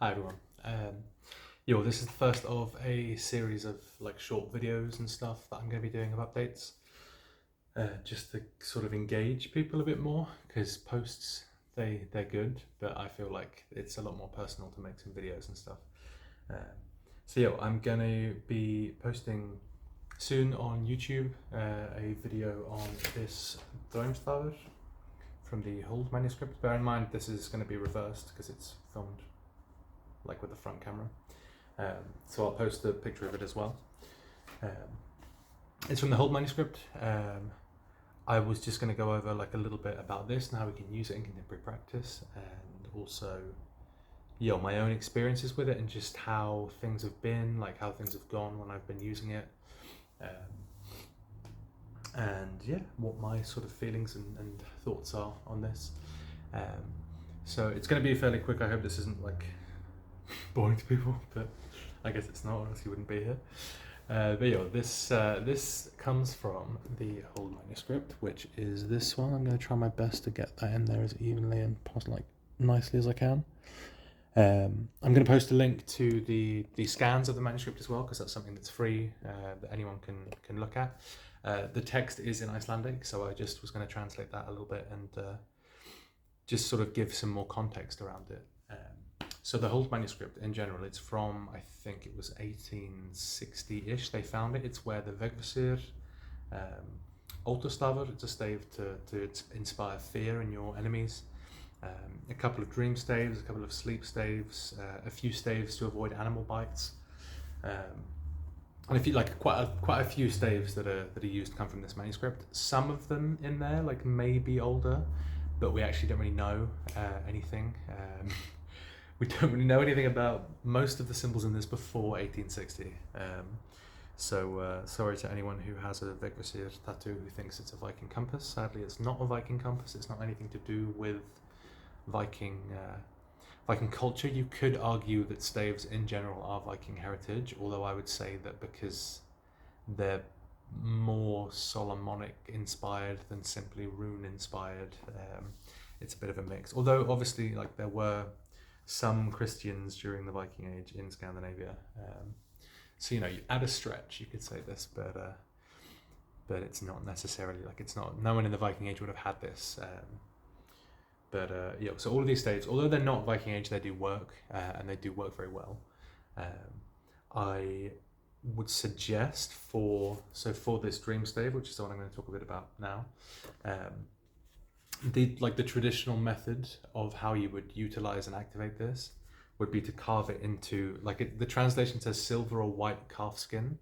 Hi everyone. This is the first of a series of like short videos and stuff that I'm going to be doing of updates, just to sort of engage people a bit more, because posts they're good, but I feel like it's a lot more personal to make some videos and stuff. I'm going to be posting soon on YouTube a video on this Dream-stave from the Huld manuscript. Bear in mind this is going to be reversed because it's filmed like with the front camera. So I'll post a picture of it as well. It's from the Huld manuscript. I was just going to go over like a little bit about this and how we can use it in contemporary practice, and also my own experiences with it and just how things have been, like how things have gone when I've been using it, what my sort of feelings and thoughts are on this. So it's going to be fairly quick. I hope this isn't like boring to people, but I guess it's not, or else you wouldn't be here. This comes from the Huld manuscript, which is this one. I'm going to try my best to get that in there as evenly and like nicely as I can. I'm going to post a link to the scans of the manuscript as well, because that's something that's free, that anyone can look at. The text is in Icelandic, so I just was going to translate that a little bit and just sort of give some more context around it. So the Huld manuscript in general, it's from, I think it was 1860-ish, they found it. It's where the Vegvisir, Otterstafur, it's a stave to inspire fear in your enemies. A couple of dream staves, a couple of sleep staves, a few staves to avoid animal bites. And if you like quite a few staves that are used come from this manuscript. Some of them in there like may be older, but we actually don't really know anything. We don't really know anything about most of the symbols in this before 1860. Sorry to anyone who has a Vegvisir tattoo who thinks it's a Viking compass. Sadly, it's not a Viking compass. It's not anything to do with Viking culture. You could argue that staves in general are Viking heritage, although I would say that because they're more Solomonic inspired than simply rune inspired, it's a bit of a mix. Although obviously like there were some Christians during the Viking Age in Scandinavia, so you add a stretch, you could say this, but it's not necessarily like no one in the Viking Age would have had this. So all of these staves, although they're not Viking Age, they do work, and they do work very well. I would suggest for this Dream-stave, which is the one I'm going to talk a bit about now, the traditional method of how you would utilize and activate this would be to carve it into, the translation says silver or white calf skin.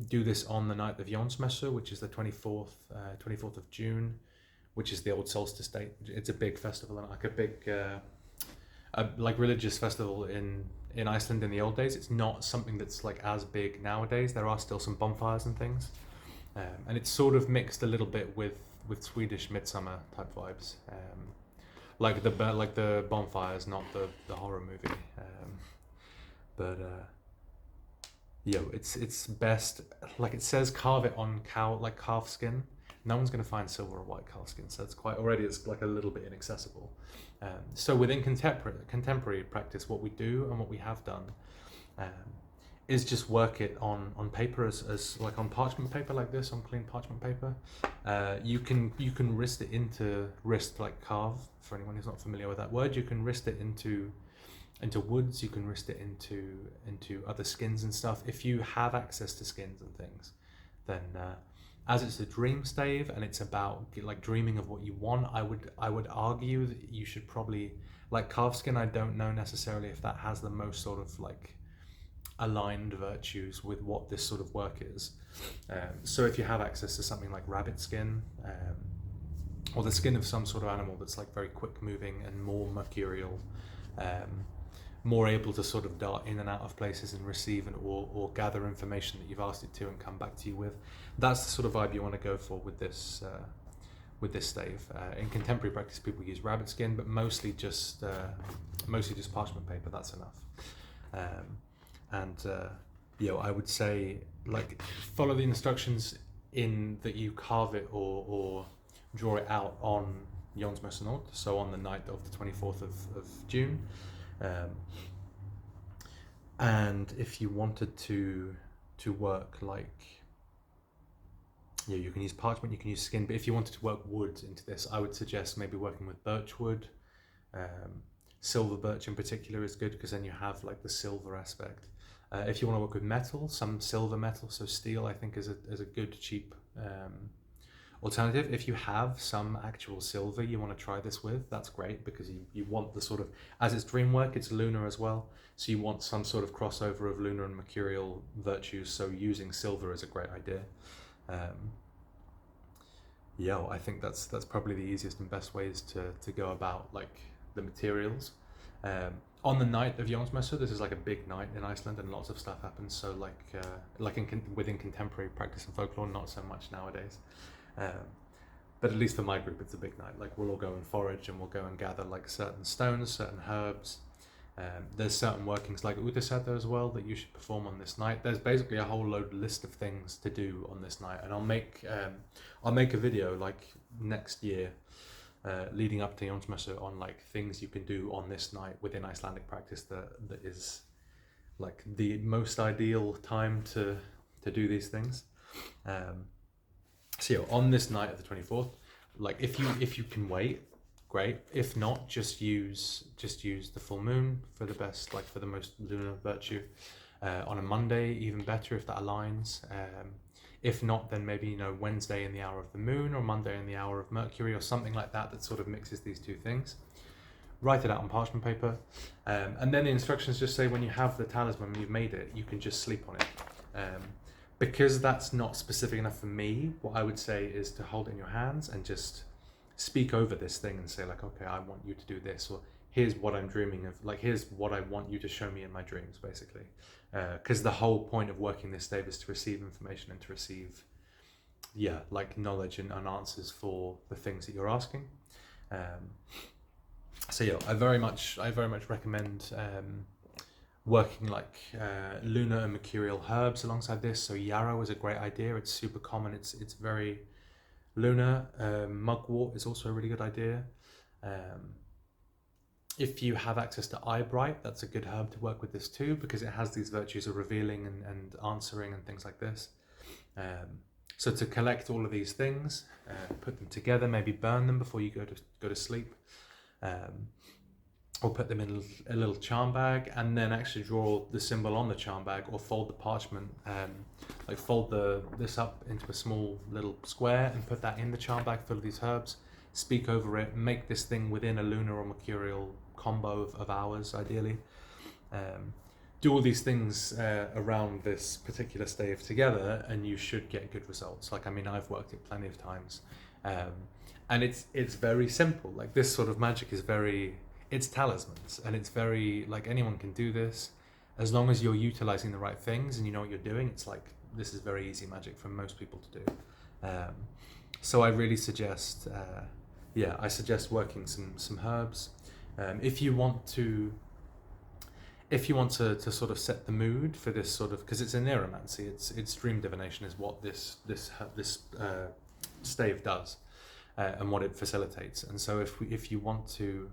Do this on the night of Jónsmessu, which is the 24th of June, which is the old solstice date. It's a big festival, and like a big religious festival in Iceland in the old days. It's not something that's like as big nowadays. There are still some bonfires and things, and it's sort of mixed a little bit with Swedish midsummer type vibes, like the bonfires, not the horror movie. It's best, like it says, carve it on calf skin. No one's going to find silver or white calf skin, so it's like a little bit inaccessible. So within contemporary practice, what we do and what we have done is just work it on paper as like on parchment paper like this, on clean parchment paper. You can wrist it into like carve, for anyone who's not familiar with that word. You can wrist it into woods, you can wrist it into other skins and stuff. If you have access to skins and things, then as it's a dream stave and it's about like dreaming of what you want, I would argue that you should probably, like calf skin, I don't know necessarily if that has the most sort of like aligned virtues with what this sort of work is. So if you have access to something like rabbit skin, or the skin of some sort of animal that's like very quick moving and more mercurial, more able to sort of dart in and out of places and receive or gather information that you've asked it to and come back to you with. That's the sort of vibe you want to go for with this stave. In contemporary practice, people use rabbit skin, but mostly just parchment paper. That's enough. I would say like follow the instructions in that you carve it or draw it out on Jónsmessunótt, so on the night of the 24th of June. And if you wanted to work like, you can use parchment, you can use skin, but if you wanted to work wood into this, I would suggest maybe working with birch wood. Silver birch in particular is good because then you have like the silver aspect. If you want to work with metal, some silver metal, so steel, I think is a good cheap alternative. If you have some actual silver you want to try this with, that's great, because you want the sort of, as it's dream work, it's lunar as well, so you want some sort of crossover of lunar and mercurial virtues, so using silver is a great idea. I think that's probably the easiest and best ways to go about like the materials. On the night of Jónsmessu, this is like a big night in Iceland and lots of stuff happens, so within contemporary practice and folklore, not so much nowadays. But at least for my group, it's a big night. Like we'll all go and forage and we'll go and gather like certain stones, certain herbs. There's certain workings like Utisetta as well that you should perform on this night. There's basically a whole list of things to do on this night, and I'll make a video like next year leading up to Jónsmessu on like things you can do on this night within Icelandic practice that is like the most ideal time to do these things. So on this night of the 24th, like if you can wait, great. If not, just use the full moon for the best, like for the most lunar virtue. On a Monday, even better if that aligns. If not, then maybe Wednesday in the hour of the moon, or Monday in the hour of Mercury, or something like that sort of mixes these two things. Write it out on parchment paper, and then the instructions just say when you have the talisman and you've made it, you can just sleep on it. Because that's not specific enough for me, what I would say is to hold it in your hands and just speak over this thing and say like, okay, I want you to do this, or here's what I'm dreaming of, like here's what I want you to show me in my dreams, basically. Because the whole point of working this stave is to receive information and to receive like knowledge and answers for the things that you're asking. I very much recommend working like lunar and mercurial herbs alongside this. So yarrow is a great idea. It's super common. It's very lunar. Mugwort is also a really good idea. If you have access to eyebright, that's a good herb to work with this too, because it has these virtues of revealing and answering and things like this. So to collect all of these things, put them together, maybe burn them before you go to sleep. Or put them in a little charm bag, and then actually draw the symbol on the charm bag, or fold the parchment, like fold this up into a small little square and put that in the charm bag full of these herbs. Speak over it, make this thing within a lunar or mercurial combo of hours, ideally. Do all these things around this particular stave together, and you should get good results. Like, I mean, I've worked it plenty of times, and it's very simple. Like, this sort of magic is it's talismans, and it's very, like, anyone can do this as long as you're utilizing the right things and you know what you're doing. It's like, this is very easy magic for most people to do. So I really suggest I suggest working some herbs. If you want to sort of set the mood for this sort of, because it's oneironmancy, it's dream divination is what this stave does, and what it facilitates. And so if you want to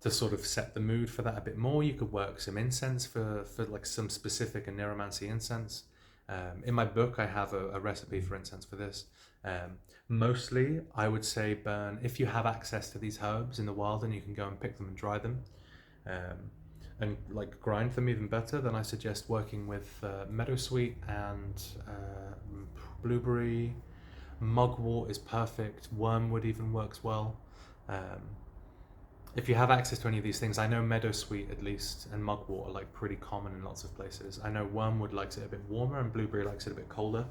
sort of set the mood for that a bit more, you could work some incense for like some specific oneiromancy incense. In my book, I have a recipe for incense for this. Mostly, I would say burn, if you have access to these herbs in the wild and you can go and pick them and dry them, and like grind them even better, then I suggest working with meadowsweet and blueberry. Mugwort is perfect. Wormwood even works well. If you have access to any of these things, I know meadowsweet at least and mugwort are like pretty common in lots of places. I know wormwood likes it a bit warmer and blueberry likes it a bit colder.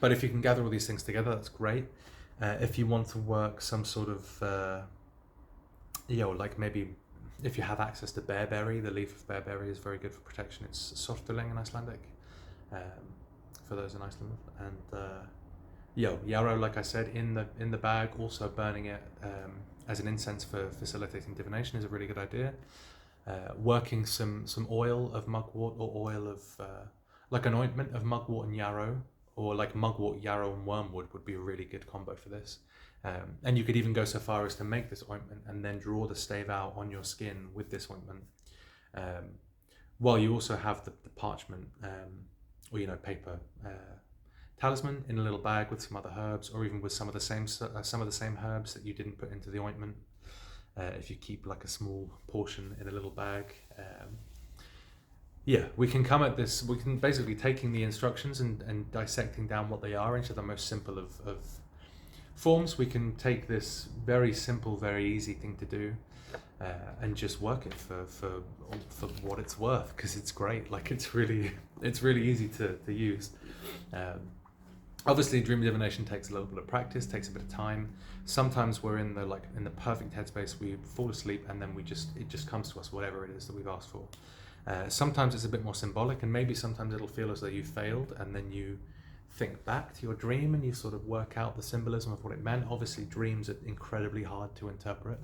But if you can gather all these things together, that's great. If you want to work some sort of, like maybe if you have access to bearberry, the leaf of bearberry is very good for protection. It's sortuling in Icelandic, for those in Iceland. And yarrow, like I said, in the bag, also burning it as an incense for facilitating divination is a really good idea. Working some oil of mugwort, or oil of like an ointment of mugwort and yarrow, or like mugwort, yarrow and wormwood would be a really good combo for this. And you could even go so far as to make this ointment and then draw the stave out on your skin with this ointment, while you also have the parchment or paper talisman in a little bag with some other herbs, or even with some of the same herbs that you didn't put into the ointment. If you keep like a small portion in a little bag. Yeah, we can come at this, we can basically taking the instructions and dissecting down what they are into the most simple of forms. We can take this very simple, very easy thing to do and just work it for what it's worth, because it's great. Like it's really easy to use. Obviously, dream divination takes a little bit of practice, takes a bit of time. Sometimes we're in the perfect headspace, we fall asleep, and then it just comes to us, whatever it is that we've asked for. Sometimes it's a bit more symbolic, and maybe sometimes it'll feel as though you failed, and then you think back to your dream and you sort of work out the symbolism of what it meant. Obviously, dreams are incredibly hard to interpret,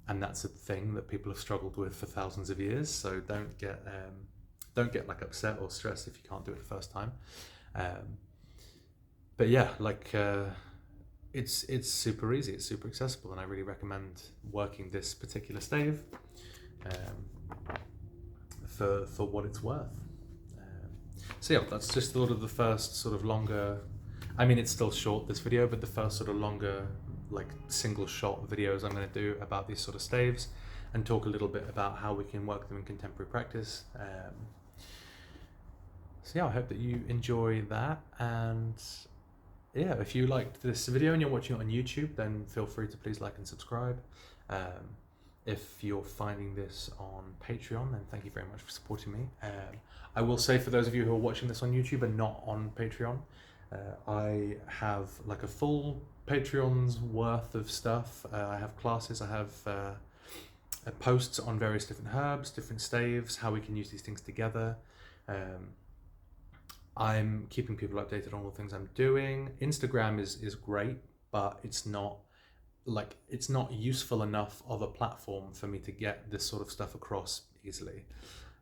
and that's a thing that people have struggled with for thousands of years. So don't get like upset or stressed if you can't do it the first time. But yeah, like it's super easy, it's super accessible, and I really recommend working this particular stave for what it's worth. So yeah, that's just sort of the first sort of longer, I mean it's still short, this video, but the first sort of longer like single shot videos I'm going to do about these sort of staves, and talk a little bit about how we can work them in contemporary practice. So yeah, I hope that you enjoy that, and yeah, if you liked this video and you're watching it on YouTube, then feel free to please like and subscribe. If you're finding this on Patreon, then thank you very much for supporting me. I will say, for those of you who are watching this on YouTube and not on Patreon, I have like a full Patreon's worth of stuff. I have classes, I have posts on various different herbs, different staves, how we can use these things together. I'm keeping people updated on all the things I'm doing. Instagram is great, but it's not useful enough of a platform for me to get this sort of stuff across easily.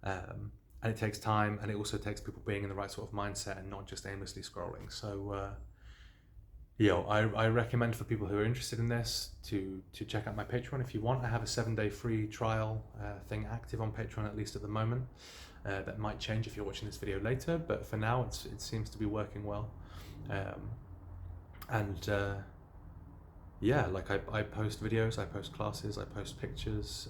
And it takes time, and it also takes people being in the right sort of mindset and not just aimlessly scrolling. So I recommend for people who are interested in this to check out my Patreon if you want. I have a 7-day free trial thing active on Patreon, at least at the moment. That might change if you're watching this video later, but for now it seems to be working well. Yeah, like I post videos, I post classes, I post pictures,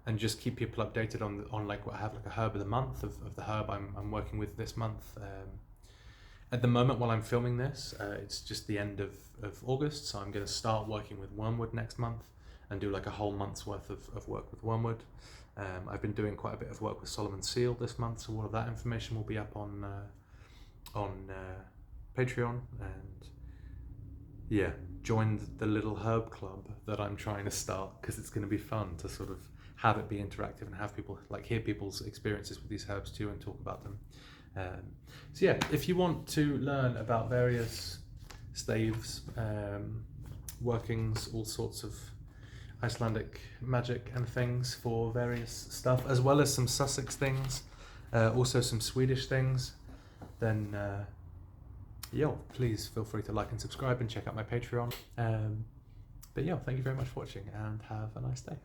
and just keep people updated on like what I have, like a herb of the month of the herb I'm working with this month. At the moment, while I'm filming this, it's just the end of August, so I'm going to start working with wormwood next month and do like a whole month's worth of work with wormwood. I've been doing quite a bit of work with Solomon's seal this month, so all of that information will be up on Patreon. And yeah, join the little herb club that I'm trying to start, because it's going to be fun to sort of have it be interactive and have people like hear people's experiences with these herbs too and talk about them. So yeah, if you want to learn about various staves, workings, all sorts of Icelandic magic and things for various stuff, as well as some Sussex things, also some Swedish things, then please feel free to like and subscribe and check out my Patreon. But yeah, thank you very much for watching, and have a nice day.